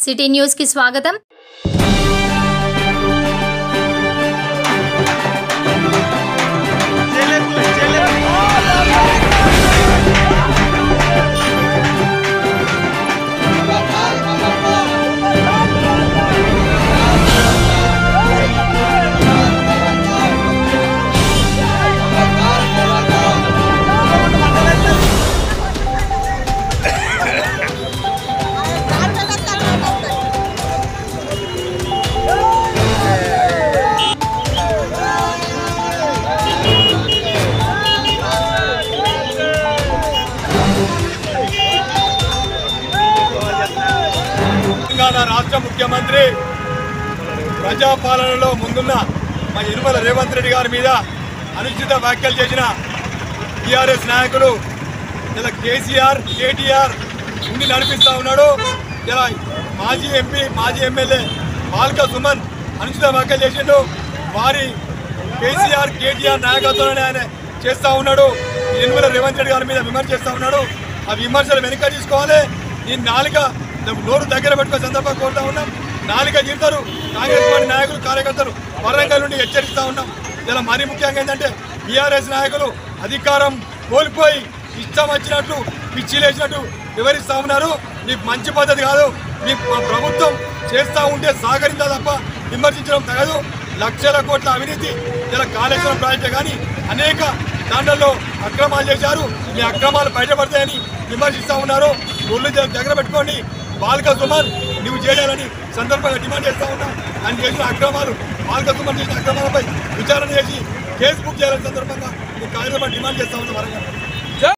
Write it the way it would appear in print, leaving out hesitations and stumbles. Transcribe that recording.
City news కి స్వాగతం। రాష్ట్ర ముఖ్యమంత్రి ప్రజాపాలనలో ముందున్న మా యనమల రేవంత్ రెడ్డి గారి మీద అనుచిత వ్యాఖ్యలు చేసిన టీఆర్ఎస్ నాయకులు ఇలా కేసీఆర్ కేటీఆర్ ఉండి నడిపిస్తూ ఉన్నాడు। ఇలా మాజీ ఎంపీ మాజీ ఎమ్మెల్యే బాల్క సుమన్ అనుచిత వ్యాఖ్యలు చేసిండు। వారి కేసీఆర్ కేటీఆర్ నాయకత్వంలోనే ఆయన చేస్తూ ఉన్నాడు। యనమల రేవంత్ రెడ్డి గారి మీద విమర్శ చేస్తూ ఉన్నాడు। ఆ విమర్శలు వెనక తీసుకోవాలి। ఈ నాలుక నోరు దగ్గర పెట్టుకునే సందర్భంగా కోరుతా ఉన్నాం। నాలుక జీవితారు కాంగ్రెస్ పార్టీ నాయకులు కార్యకర్తలు వరంగల్ నుండి హెచ్చరిస్తూ ఉన్నాం। ఇలా మరీ ముఖ్యంగా ఏంటంటే టీఆర్ఎస్ నాయకులు అధికారం కోల్పోయి ఇష్టం వచ్చినట్లు పిచ్చి లేచినట్టు వివరిస్తూ ఉన్నారు। మీకు మంచి పద్ధతి కాదు। మీ ప్రభుత్వం చేస్తూ ఉంటే సహకరించాలి తప్ప విమర్శించడం తగదు। లక్షల కోట్ల అవినీతి ఇలా కాళేశ్వరం ప్రాజెక్టు కానీ అనేక దాంట్లో అక్రమాలు చేశారు। మీ అక్రమాలు బయటపడతాయని విమర్శిస్తూ ఉన్నారు। ఒళ్ళు దగ్గర పెట్టుకోండి। బాల్క సుమన్ నువ్వు చేయాలని సందర్భంగా డిమాండ్ చేస్తూ ఉన్నాం। ఆయన చేసిన అక్రమాలు బాల్క సుమన్ చేసిన అక్రమాలపై విచారణ చేసి కేసు బుక్ చేయాలని సందర్భంగా ఈ కార్యక్రమం డిమాండ్ చేస్తూ ఉన్నాం వరంగల్।